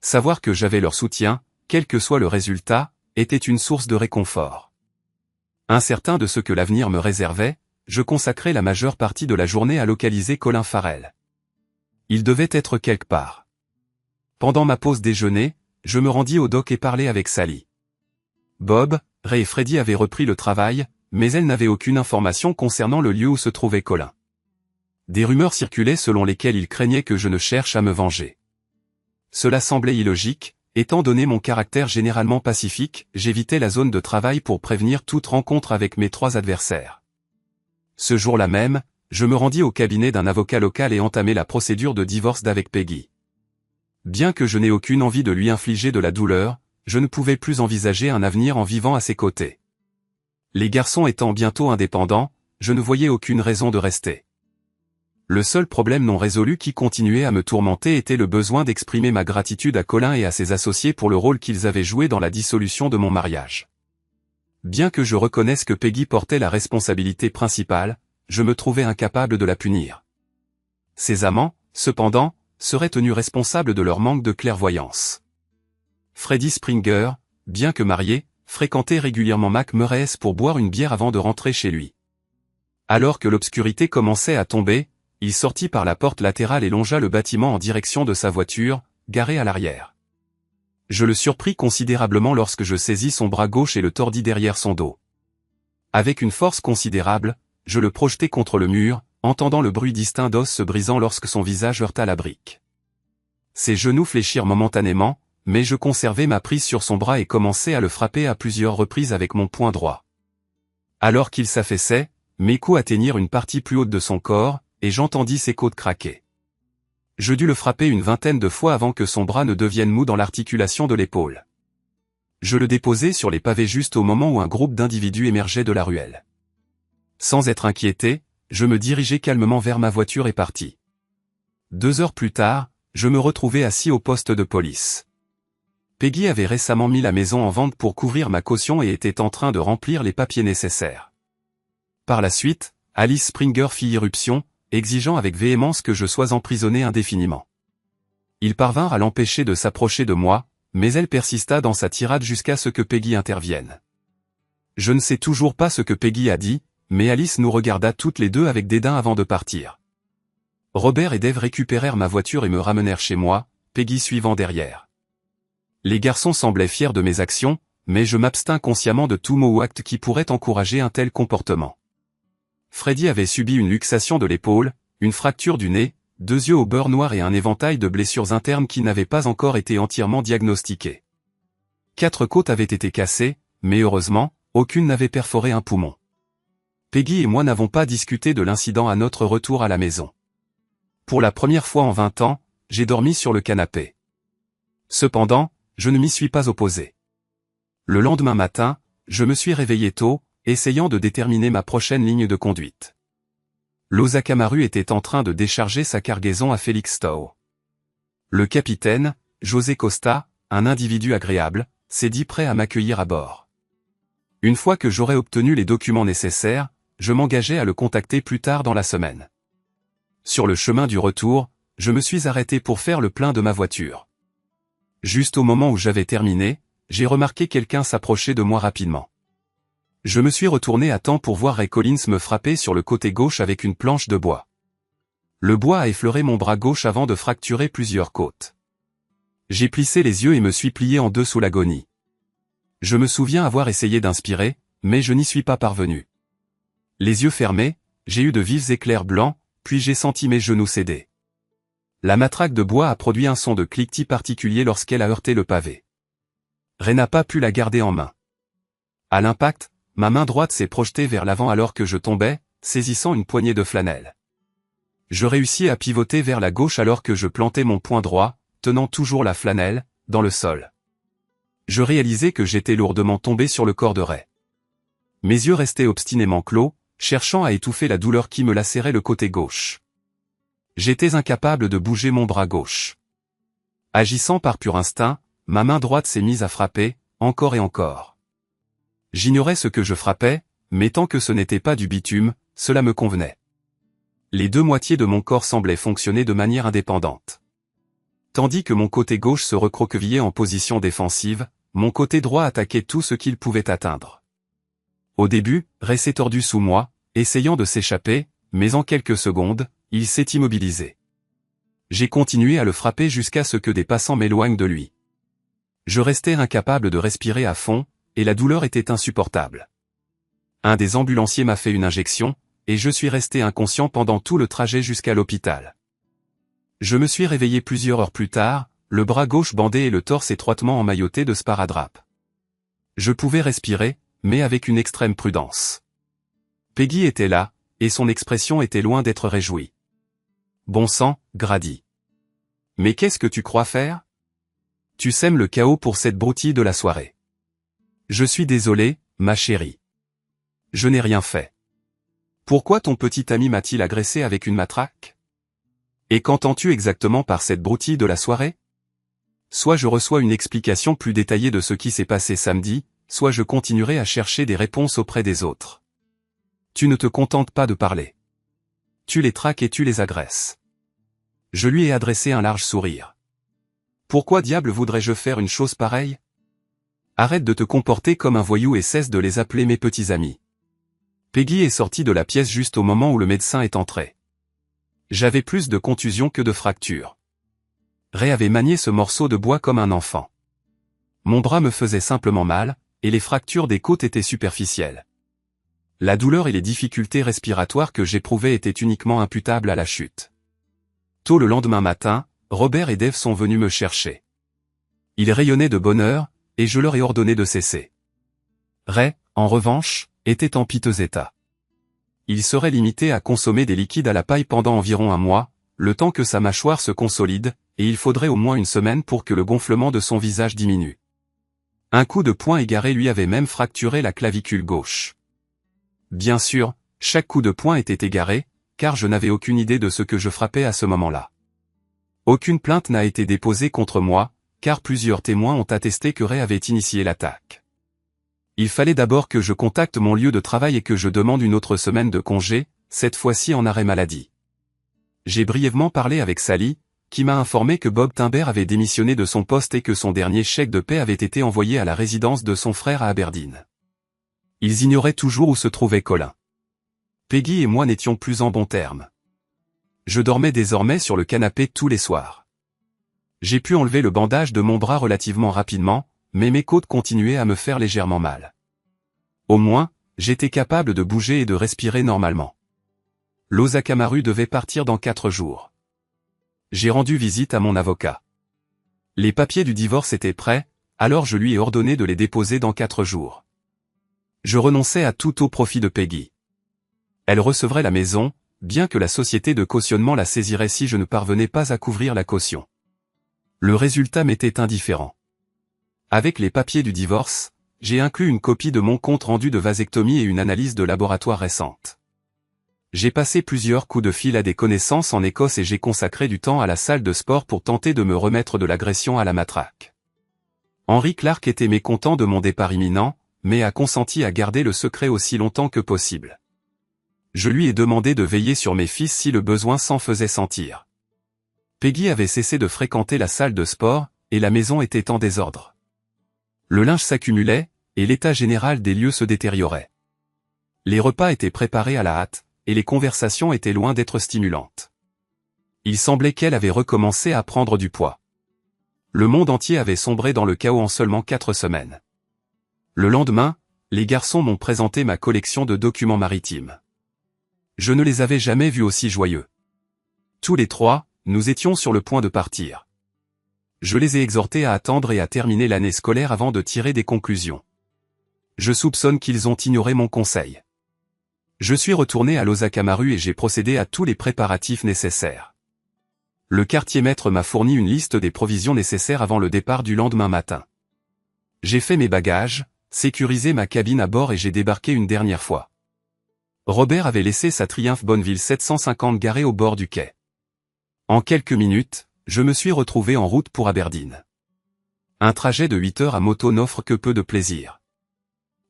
Savoir que j'avais leur soutien, quel que soit le résultat, était une source de réconfort. Incertain de ce que l'avenir me réservait, je consacrai la majeure partie de la journée à localiser Colin Farrell. Il devait être quelque part. Pendant ma pause déjeuner, je me rendis au dock et parlai avec Sally. Bob, Ray et Freddy avaient repris le travail, mais elles n'avaient aucune information concernant le lieu où se trouvait Colin. Des rumeurs circulaient selon lesquelles ils craignaient que je ne cherche à me venger. Cela semblait illogique, étant donné mon caractère généralement pacifique, j'évitais la zone de travail pour prévenir toute rencontre avec mes 3 adversaires. Ce jour-là même, je me rendis au cabinet d'un avocat local et entamai la procédure de divorce d'avec Peggy. Bien que je n'ai aucune envie de lui infliger de la douleur, je ne pouvais plus envisager un avenir en vivant à ses côtés. Les garçons étant bientôt indépendants, je ne voyais aucune raison de rester. Le seul problème non résolu qui continuait à me tourmenter était le besoin d'exprimer ma gratitude à Colin et à ses associés pour le rôle qu'ils avaient joué dans la dissolution de mon mariage. Bien que je reconnaisse que Peggy portait la responsabilité principale, je me trouvais incapable de la punir. Ses amants, cependant, seraient tenus responsables de leur manque de clairvoyance. Freddie Springer, bien que marié, fréquentait régulièrement Mac Murray pour boire une bière avant de rentrer chez lui. Alors que l'obscurité commençait à tomber, il sortit par la porte latérale et longea le bâtiment en direction de sa voiture, garée à l'arrière. Je le surpris considérablement lorsque je saisis son bras gauche et le tordis derrière son dos. Avec une force considérable, je le projetai contre le mur, entendant le bruit distinct d'os se brisant lorsque son visage heurta la brique. Ses genoux fléchirent momentanément, mais je conservai ma prise sur son bras et commençai à le frapper à plusieurs reprises avec mon poing droit. Alors qu'il s'affaissait, mes coups atteignirent une partie plus haute de son corps, et j'entendis ses côtes craquer. Je dus le frapper une 20aine de fois avant que son bras ne devienne mou dans l'articulation de l'épaule. Je le déposai sur les pavés juste au moment où un groupe d'individus émergeait de la ruelle. Sans être inquiété, je me dirigeai calmement vers ma voiture et partis. 2 heures plus tard, je me retrouvai assis au poste de police. Peggy avait récemment mis la maison en vente pour couvrir ma caution et était en train de remplir les papiers nécessaires. Par la suite, Alice Springer fit irruption, exigeant avec véhémence que je sois emprisonné indéfiniment. Ils parvinrent à l'empêcher de s'approcher de moi, mais elle persista dans sa tirade jusqu'à ce que Peggy intervienne. Je ne sais toujours pas ce que Peggy a dit, mais Alice nous regarda toutes les deux avec dédain avant de partir. Robert et Dave récupérèrent ma voiture et me ramenèrent chez moi, Peggy suivant derrière. Les garçons semblaient fiers de mes actions, mais je m'abstins consciemment de tout mot ou acte qui pourrait encourager un tel comportement. Freddy avait subi une luxation de l'épaule, une fracture du nez, 2 yeux au beurre noir et un éventail de blessures internes qui n'avaient pas encore été entièrement diagnostiquées. 4 côtes avaient été cassées, mais heureusement, aucune n'avait perforé un poumon. Peggy et moi n'avons pas discuté de l'incident à notre retour à la maison. Pour la première fois en 20 ans, j'ai dormi sur le canapé. Cependant, je ne m'y suis pas opposé. Le lendemain matin, je me suis réveillé tôt, essayant de déterminer ma prochaine ligne de conduite. L'Osaka-Maru était en train de décharger sa cargaison à Felixstowe. Le capitaine, José Costa, un individu agréable, s'est dit prêt à m'accueillir à bord. Une fois que j'aurais obtenu les documents nécessaires, je m'engageais à le contacter plus tard dans la semaine. Sur le chemin du retour, je me suis arrêté pour faire le plein de ma voiture. Juste au moment où j'avais terminé, j'ai remarqué quelqu'un s'approcher de moi rapidement. Je me suis retourné à temps pour voir Ray Collins me frapper sur le côté gauche avec une planche de bois. Le bois a effleuré mon bras gauche avant de fracturer plusieurs côtes. J'ai plissé les yeux et me suis plié en deux sous l'agonie. Je me souviens avoir essayé d'inspirer, mais je n'y suis pas parvenu. Les yeux fermés, j'ai eu de vifs éclairs blancs, puis j'ai senti mes genoux céder. La matraque de bois a produit un son de cliquetis particulier lorsqu'elle a heurté le pavé. Ray n'a pas pu la garder en main. À l'impact, ma main droite s'est projetée vers l'avant alors que je tombais, saisissant une poignée de flanelle. Je réussis à pivoter vers la gauche alors que je plantais mon poing droit, tenant toujours la flanelle, dans le sol. Je réalisais que j'étais lourdement tombé sur le corps de Ray. Mes yeux restaient obstinément clos, cherchant à étouffer la douleur qui me lacérait le côté gauche. J'étais incapable de bouger mon bras gauche. Agissant par pur instinct, ma main droite s'est mise à frapper, encore et encore. J'ignorais ce que je frappais, mais tant que ce n'était pas du bitume, cela me convenait. Les deux moitiés de mon corps semblaient fonctionner de manière indépendante. Tandis que mon côté gauche se recroquevillait en position défensive, mon côté droit attaquait tout ce qu'il pouvait atteindre. Au début, Ray s'est tordu sous moi, essayant de s'échapper, mais en quelques secondes, il s'est immobilisé. J'ai continué à le frapper jusqu'à ce que des passants m'éloignent de lui. Je restais incapable de respirer à fond, et la douleur était insupportable. Un des ambulanciers m'a fait une injection, et je suis resté inconscient pendant tout le trajet jusqu'à l'hôpital. Je me suis réveillé plusieurs heures plus tard, le bras gauche bandé et le torse étroitement emmailloté de sparadrap. Je pouvais respirer, mais avec une extrême prudence. Peggy était là, et son expression était loin d'être réjouie. « Bon sang, Grady. Mais qu'est-ce que tu crois faire? Tu sèmes le chaos pour cette broutille de la soirée. Je suis désolé, ma chérie. Je n'ai rien fait. Pourquoi ton petit ami m'a-t-il agressé avec une matraque? Et qu'entends-tu exactement par cette broutille de la soirée? Soit je reçois une explication plus détaillée de ce qui s'est passé samedi, soit je continuerai à chercher des réponses auprès des autres. Tu ne te contentes pas de parler. Tu les traques et tu les agresses. Je lui ai adressé un large sourire. Pourquoi diable voudrais-je faire une chose pareille? Arrête de te comporter comme un voyou et cesse de les appeler mes petits amis. Peggy est sortie de la pièce juste au moment où le médecin est entré. J'avais plus de contusions que de fractures. Ray avait manié ce morceau de bois comme un enfant. Mon bras me faisait simplement mal, et les fractures des côtes étaient superficielles. La douleur et les difficultés respiratoires que j'éprouvais étaient uniquement imputables à la chute. Tôt le lendemain matin, Robert et Dave sont venus me chercher. Ils rayonnaient de bonheur, et je leur ai ordonné de cesser. Ray, en revanche, était en piteux état. Il serait limité à consommer des liquides à la paille pendant environ un mois, le temps que sa mâchoire se consolide, et il faudrait au moins une semaine pour que le gonflement de son visage diminue. Un coup de poing égaré lui avait même fracturé la clavicule gauche. Bien sûr, chaque coup de poing était égaré, car je n'avais aucune idée de ce que je frappais à ce moment-là. Aucune plainte n'a été déposée contre moi, car plusieurs témoins ont attesté que Ray avait initié l'attaque. Il fallait d'abord que je contacte mon lieu de travail et que je demande une autre semaine de congé, cette fois-ci en arrêt maladie. J'ai brièvement parlé avec Sally, qui m'a informé que Bob Timber avait démissionné de son poste et que son dernier chèque de paie avait été envoyé à la résidence de son frère à Aberdeen. Ils ignoraient toujours où se trouvait Colin. Peggy et moi n'étions plus en bons termes. Je dormais désormais sur le canapé tous les soirs. J'ai pu enlever le bandage de mon bras relativement rapidement, mais mes côtes continuaient à me faire légèrement mal. Au moins, j'étais capable de bouger et de respirer normalement. L'Osakamaru devait partir dans 4 jours. J'ai rendu visite à mon avocat. Les papiers du divorce étaient prêts, alors je lui ai ordonné de les déposer dans 4 jours. Je renonçais à tout au profit de Peggy. Elle recevrait la maison, bien que la société de cautionnement la saisirait si je ne parvenais pas à couvrir la caution. Le résultat m'était indifférent. Avec les papiers du divorce, j'ai inclus une copie de mon compte rendu de vasectomie et une analyse de laboratoire récente. J'ai passé plusieurs coups de fil à des connaissances en Écosse et j'ai consacré du temps à la salle de sport pour tenter de me remettre de l'agression à la matraque. Henry Clark était mécontent de mon départ imminent, mais a consenti à garder le secret aussi longtemps que possible. Je lui ai demandé de veiller sur mes fils si le besoin s'en faisait sentir. Peggy avait cessé de fréquenter la salle de sport, et la maison était en désordre. Le linge s'accumulait, et l'état général des lieux se détériorait. Les repas étaient préparés à la hâte, et les conversations étaient loin d'être stimulantes. Il semblait qu'elle avait recommencé à prendre du poids. Le monde entier avait sombré dans le chaos en seulement 4 semaines. Le lendemain, les garçons m'ont présenté ma collection de documents maritimes. Je ne les avais jamais vus aussi joyeux. Tous les 3, nous étions sur le point de partir. Je les ai exhortés à attendre et à terminer l'année scolaire avant de tirer des conclusions. Je soupçonne qu'ils ont ignoré mon conseil. Je suis retourné à l'Osakamaru et j'ai procédé à tous les préparatifs nécessaires. Le quartier-maître m'a fourni une liste des provisions nécessaires avant le départ du lendemain matin. J'ai fait mes bagages, sécurisé ma cabine à bord et j'ai débarqué une dernière fois. Robert avait laissé sa Triumph Bonneville 750 garée au bord du quai. En quelques minutes, je me suis retrouvé en route pour Aberdeen. Un trajet de 8 heures à moto n'offre que peu de plaisir.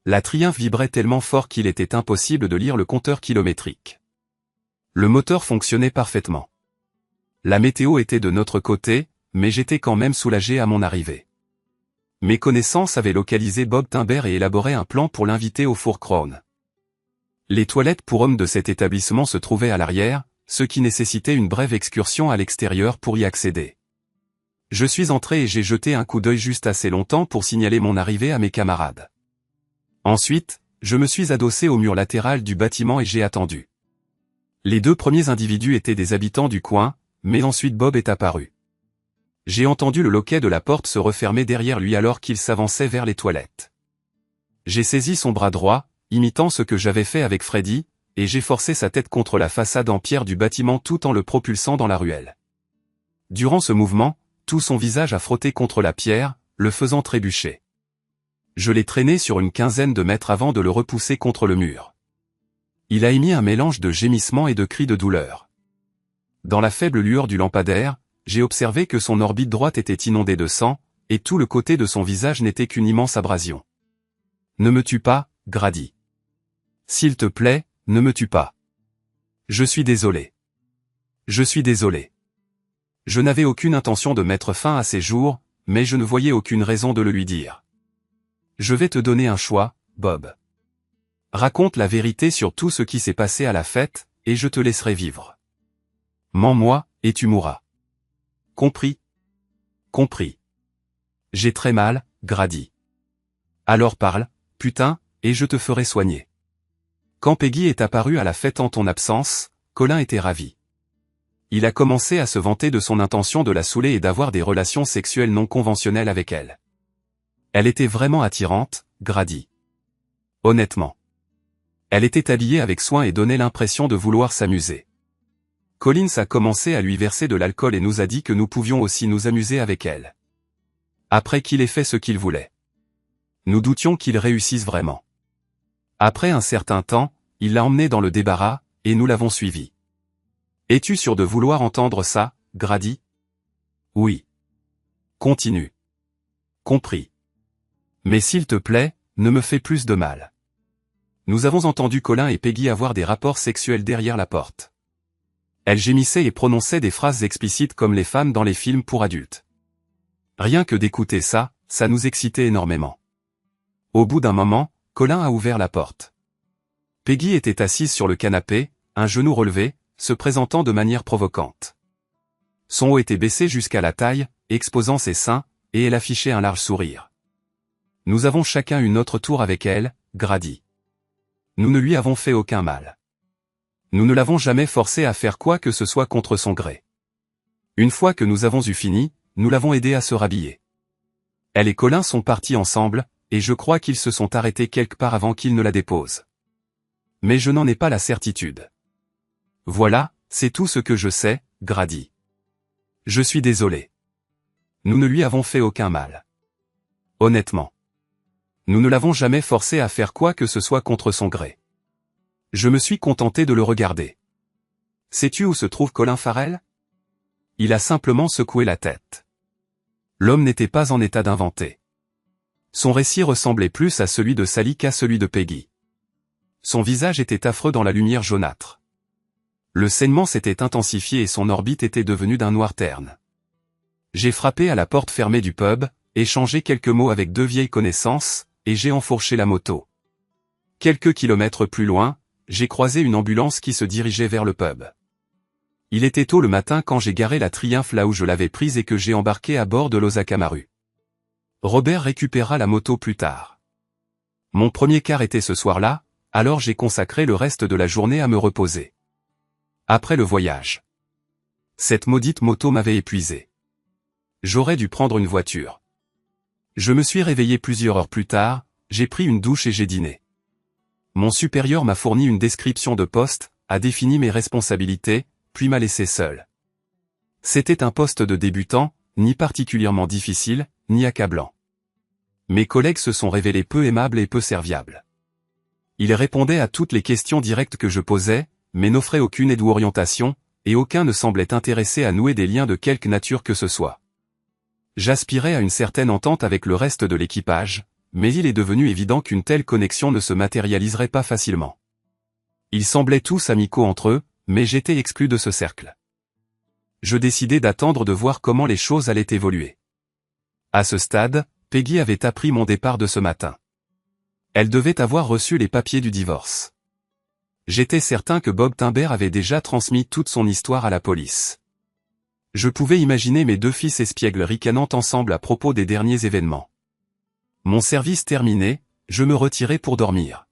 La Triumph vibrait tellement fort qu'il était impossible de lire le compteur kilométrique. Le moteur fonctionnait parfaitement. La météo était de notre côté, mais j'étais quand même soulagé à mon arrivée. Mes connaissances avaient localisé Bob Timber et élaboré un plan pour l'inviter au Four Crown. Les toilettes pour hommes de cet établissement se trouvaient à l'arrière, ce qui nécessitait une brève excursion à l'extérieur pour y accéder. Je suis entré et j'ai jeté un coup d'œil juste assez longtemps pour signaler mon arrivée à mes camarades. Ensuite, je me suis adossé au mur latéral du bâtiment et j'ai attendu. Les 2 premiers individus étaient des habitants du coin, mais ensuite Bob est apparu. J'ai entendu le loquet de la porte se refermer derrière lui alors qu'il s'avançait vers les toilettes. J'ai saisi son bras droit, imitant ce que j'avais fait avec Freddy, et j'ai forcé sa tête contre la façade en pierre du bâtiment tout en le propulsant dans la ruelle. Durant ce mouvement, tout son visage a frotté contre la pierre, le faisant trébucher. Je l'ai traîné sur une quinzaine de mètres avant de le repousser contre le mur. Il a émis un mélange de gémissements et de cris de douleur. Dans la faible lueur du lampadaire, j'ai observé que son orbite droite était inondée de sang, et tout le côté de son visage n'était qu'une immense abrasion. « Ne me tue pas, Grady. S'il te plaît, ne me tue pas. Je suis désolé. Je suis désolé. » Je n'avais aucune intention de mettre fin à ses jours, mais je ne voyais aucune raison de le lui dire. « Je vais te donner un choix, Bob. Raconte la vérité sur tout ce qui s'est passé à la fête, et je te laisserai vivre. Mens-moi, et tu mourras. Compris? Compris. J'ai très mal, Grady. Alors parle, putain, et je te ferai soigner. » Quand Peggy est apparue à la fête en ton absence, Colin était ravi. Il a commencé à se vanter de son intention de la saouler et d'avoir des relations sexuelles non conventionnelles avec elle. Elle était vraiment attirante, Grady. Honnêtement. Elle était habillée avec soin et donnait l'impression de vouloir s'amuser. Collins a commencé à lui verser de l'alcool et nous a dit que nous pouvions aussi nous amuser avec elle. Après qu'il ait fait ce qu'il voulait. Nous doutions qu'il réussisse vraiment. Après un certain temps, il l'a emmené dans le débarras, et nous l'avons suivi. Es-tu sûr de vouloir entendre ça, Grady? Oui. Continue. Compris. Mais s'il te plaît, ne me fais plus de mal. Nous avons entendu Colin et Peggy avoir des rapports sexuels derrière la porte. Elle gémissait et prononçait des phrases explicites comme les femmes dans les films pour adultes. Rien que d'écouter ça, ça nous excitait énormément. Au bout d'un moment, Colin a ouvert la porte. Peggy était assise sur le canapé, un genou relevé, se présentant de manière provocante. Son haut était baissé jusqu'à la taille, exposant ses seins, et elle affichait un large sourire. Nous avons chacun eu notre tour avec elle, Grady. Nous ne lui avons fait aucun mal. Nous ne l'avons jamais forcée à faire quoi que ce soit contre son gré. Une fois que nous avons eu fini, nous l'avons aidée à se rhabiller. Elle et Colin sont partis ensemble, et je crois qu'ils se sont arrêtés quelque part avant qu'il ne la dépose. Mais je n'en ai pas la certitude. Voilà, c'est tout ce que je sais, Grady. Je suis désolé. Nous ne lui avons fait aucun mal. Honnêtement. Nous ne l'avons jamais forcé à faire quoi que ce soit contre son gré. Je me suis contenté de le regarder. Sais-tu où se trouve Colin Farrell? Il a simplement secoué la tête. L'homme n'était pas en état d'inventer. Son récit ressemblait plus à celui de Sally qu'à celui de Peggy. Son visage était affreux dans la lumière jaunâtre. Le saignement s'était intensifié et son orbite était devenue d'un noir terne. J'ai frappé à la porte fermée du pub, échangé quelques mots avec deux vieilles connaissances, et j'ai enfourché la moto. Quelques kilomètres plus loin, j'ai croisé une ambulance qui se dirigeait vers le pub. Il était tôt le matin quand j'ai garé la Triumph là où je l'avais prise et que j'ai embarqué à bord de l'Osaka-Maru. Robert récupéra la moto plus tard. Mon premier quart était ce soir-là, alors j'ai consacré le reste de la journée à me reposer. Après le voyage. Cette maudite moto m'avait épuisé. J'aurais dû prendre une voiture. Je me suis réveillé plusieurs heures plus tard, j'ai pris une douche et j'ai dîné. Mon supérieur m'a fourni une description de poste, a défini mes responsabilités, puis m'a laissé seul. C'était un poste de débutant, ni particulièrement difficile, ni accablant. Mes collègues se sont révélés peu aimables et peu serviables. Ils répondaient à toutes les questions directes que je posais, mais n'offraient aucune aide ou orientation, et aucun ne semblait intéressé à nouer des liens de quelque nature que ce soit. J'aspirais à une certaine entente avec le reste de l'équipage, mais il est devenu évident qu'une telle connexion ne se matérialiserait pas facilement. Ils semblaient tous amicaux entre eux, mais j'étais exclu de ce cercle. Je décidai d'attendre de voir comment les choses allaient évoluer. À ce stade, Peggy avait appris mon départ de ce matin. Elle devait avoir reçu les papiers du divorce. J'étais certain que Bob Timber avait déjà transmis toute son histoire à la police. Je pouvais imaginer mes deux fils espiègles ricanant ensemble à propos des derniers événements. Mon service terminé, je me retirai pour dormir.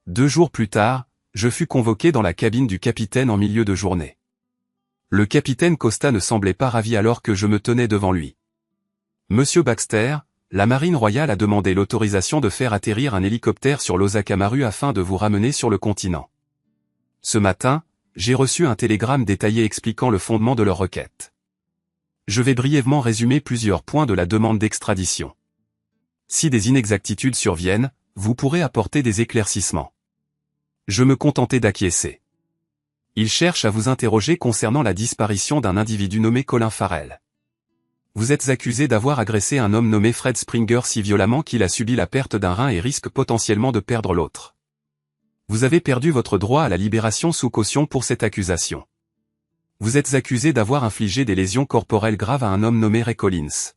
2 jours plus tard, je fus convoqué dans la cabine du capitaine en milieu de journée. Le capitaine Costa ne semblait pas ravi alors que je me tenais devant lui. Monsieur Baxter, la Marine royale a demandé l'autorisation de faire atterrir un hélicoptère sur l'Osaka-Maru afin de vous ramener sur le continent. Ce matin, j'ai reçu un télégramme détaillé expliquant le fondement de leur requête. Je vais brièvement résumer plusieurs points de la demande d'extradition. Si des inexactitudes surviennent, vous pourrez apporter des éclaircissements. Je me contentai d'acquiescer. Ils cherchent à vous interroger concernant la disparition d'un individu nommé Colin Farrell. Vous êtes accusé d'avoir agressé un homme nommé Fred Springer si violemment qu'il a subi la perte d'un rein et risque potentiellement de perdre l'autre. Vous avez perdu votre droit à la libération sous caution pour cette accusation. Vous êtes accusé d'avoir infligé des lésions corporelles graves à un homme nommé Ray Collins.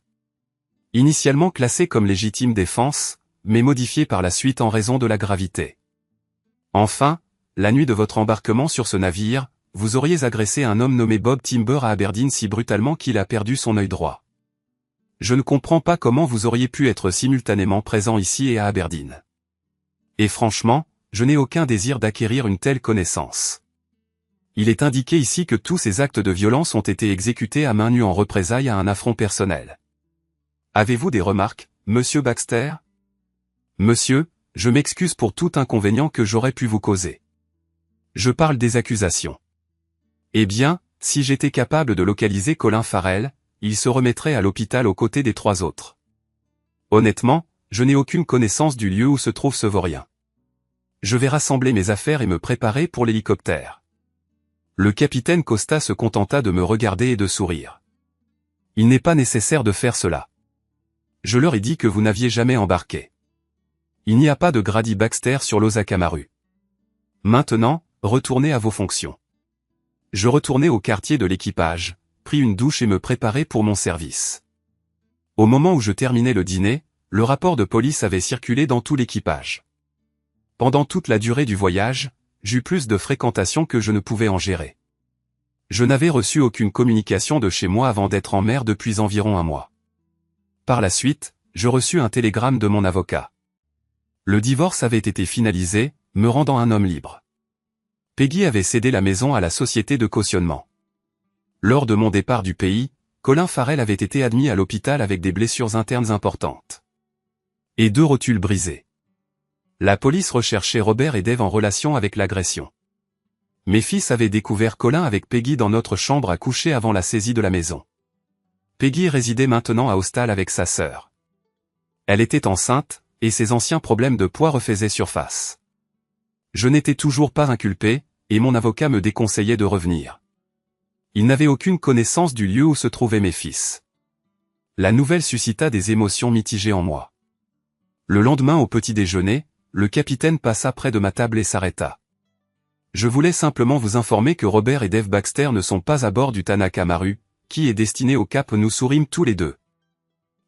Initialement classé comme légitime défense, mais modifié par la suite en raison de la gravité. Enfin, la nuit de votre embarquement sur ce navire, vous auriez agressé un homme nommé Bob Timber à Aberdeen si brutalement qu'il a perdu son œil droit. Je ne comprends pas comment vous auriez pu être simultanément présent ici et à Aberdeen. Et franchement, je n'ai aucun désir d'acquérir une telle connaissance. Il est indiqué ici que tous ces actes de violence ont été exécutés à main nue en représailles à un affront personnel. Avez-vous des remarques, monsieur Baxter? Monsieur, je m'excuse pour tout inconvénient que j'aurais pu vous causer. Je parle des accusations. Eh bien, si j'étais capable de localiser Colin Farrell, il se remettrait à l'hôpital aux côtés des 3 autres. Honnêtement, je n'ai aucune connaissance du lieu où se trouve ce vaurien. Je vais rassembler mes affaires et me préparer pour l'hélicoptère. Le capitaine Costa se contenta de me regarder et de sourire. Il n'est pas nécessaire de faire cela. Je leur ai dit que vous n'aviez jamais embarqué. Il n'y a pas de Grady Baxter sur l'Osaka-Maru. Maintenant, retournez à vos fonctions. Je retournai au quartier de l'équipage, pris une douche et me préparai pour mon service. Au moment où je terminais le dîner, le rapport de police avait circulé dans tout l'équipage. Pendant toute la durée du voyage, j'eus plus de fréquentation que je ne pouvais en gérer. Je n'avais reçu aucune communication de chez moi avant d'être en mer depuis environ 1 mois. Par la suite, je reçus un télégramme de mon avocat. Le divorce avait été finalisé, me rendant un homme libre. Peggy avait cédé la maison à la société de cautionnement. Lors de mon départ du pays, Colin Farrell avait été admis à l'hôpital avec des blessures internes importantes. Et 2 rotules brisées. La police recherchait Robert et Dave en relation avec l'agression. Mes fils avaient découvert Colin avec Peggy dans notre chambre à coucher avant la saisie de la maison. Peggy résidait maintenant à Hostal avec sa sœur. Elle était enceinte, et ses anciens problèmes de poids refaisaient surface. Je n'étais toujours pas inculpé, et mon avocat me déconseillait de revenir. Il n'avait aucune connaissance du lieu où se trouvaient mes fils. La nouvelle suscita des émotions mitigées en moi. Le lendemain au petit déjeuner, le capitaine passa près de ma table et s'arrêta. Je voulais simplement vous informer que Robert et Dave Baxter ne sont pas à bord du Tanaka Maru, qui est destiné au Cap. Nous sourîmes tous les deux.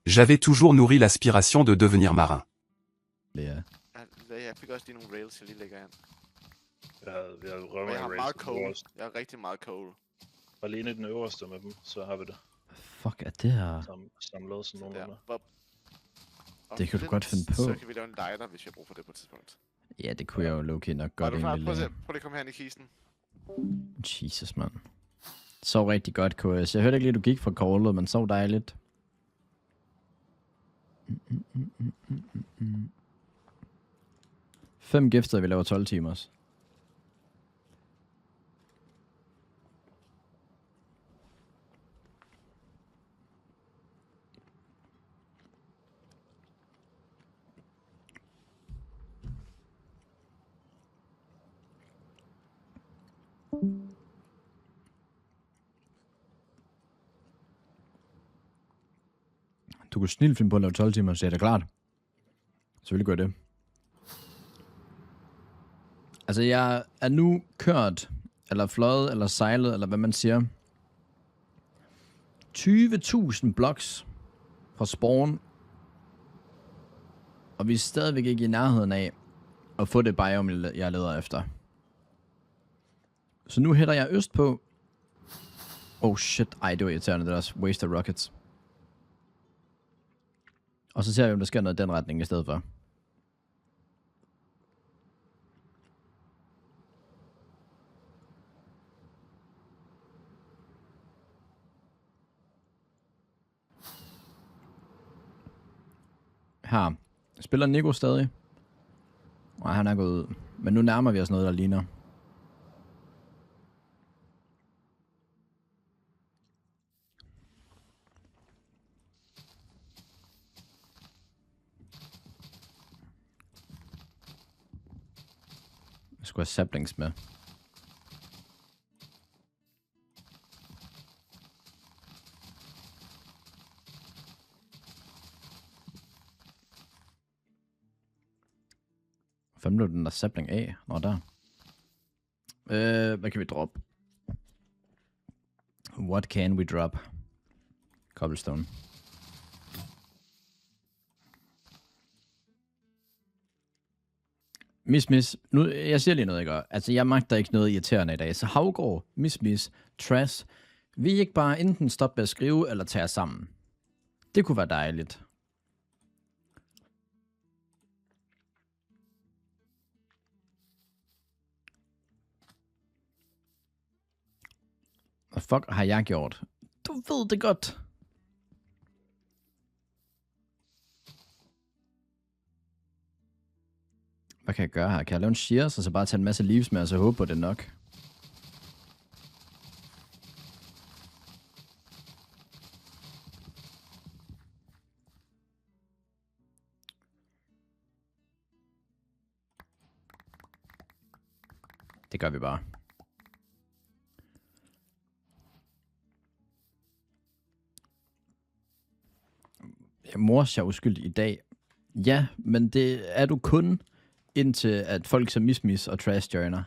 J'avais toujours nourri l'aspiration de devenir marin. Ja. Jeg fik også lige nogle rails, jeg lige lægger ind. Vi har Og røver jeg har en meget race coal. øverst. Jeg har rigtig meget coal. Alene den øverste med dem, så har vi det Fuck er det her? samlet sådan nogenlunde. Og Det kan du flint, godt finde på. Så kan vi lave en lighter, hvis vi har brug for det på et tidspunkt. Ja, det kunne jeg jo low-key nok Og godt du klar? egentlig lave. Prøv lige at komme her i kisten. Jesus, mand. Sov rigtig godt, KS. Jeg hørte ikke lige, du gik fra callet, men sov dejligt. 5 gifter, vi laver 12 timers. Du kunne snilt finde på at lave 12 timer, så er det klart. Selvfølgelig gør jeg det. Altså, jeg er nu kørt, eller fløjet, eller sejlet, eller hvad man siger. 20.000 blocks fra spawn. Og vi er stadigvæk ikke i nærheden af at få det biome, jeg leder efter. Så nu hætter jeg øst på. Oh shit, ej det var irriterende, det er også waste of rockets. Og så ser vi, om der sker noget i den retning i stedet for. Her. Spiller Nico stadig? Nej, han er gået ud. Men nu nærmer vi os noget, der ligner. Jeg skulle have saplings med. Fanden blev den der sapling af? Nå, der. Hvad kan vi droppe? What can we drop? Cobblestone. Miss. Nu, jeg siger lige noget, ikke? Altså, jeg magter ikke noget irriterende i dag. Så Havgård, Miss, Trash. Vi ikke bare enten stoppe med at skrive, eller tage os sammen. Det kunne være dejligt. Hvad fuck har jeg gjort? Du ved det godt. Hvad kan jeg gøre her? Kan jeg lave en shears, og så bare tage en masse leaves med, og så håbe på det nok? Det gør vi bare. Mors jeg uskyldig i dag. Ja, men det er du kun indtil at folk som Miss og Trash joiner.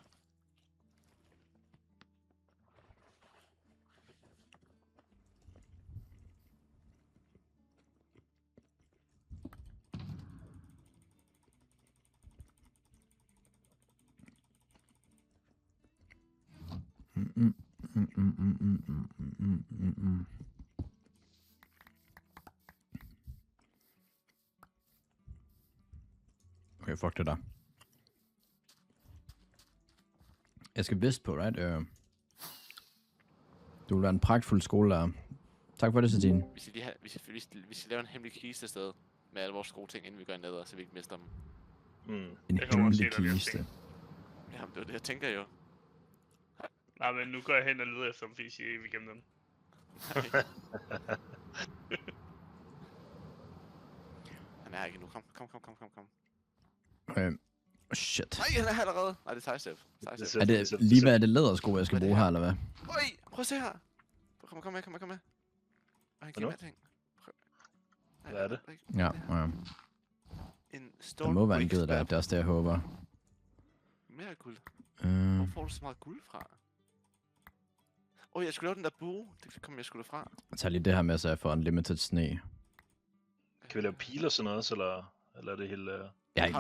Okay, fuck det der. Jeg skal vist på, right? Du vil være en pragtfuld skolelærer. Tak for det, Satine. Vi skal lave en hemmelig kiste et sted med alle vores gode ting, inden vi går ned, så vi ikke mister dem. En Det kommer også hemmelig helt af kiste. Jamen, det er det, jeg tænker jo. Nej, men nu går jeg hen og leder efter dem, fordi I siger, at vi gemmer dem. Han er her ikke nu. Kom. Shit. Nej, han er her allerede. Nej, det er sidestep. Er det lige hvad er det lædersko, jeg skal bruge her, eller hvad? Øj, prøv at se her. Kom med. Og han giver mig ting. Hvad er det? Ja, En der Storm må være en Wake ged der, det er også det, jeg håber. Mere guld. Hvor får du så meget guld fra? Jeg skulle lave den der bue. Det kom jeg sgu da fra. Jeg tager lige det her med, så jeg får unlimited sne. Kan vi lave pile og sådan noget, eller er det helt... Jeg har ikke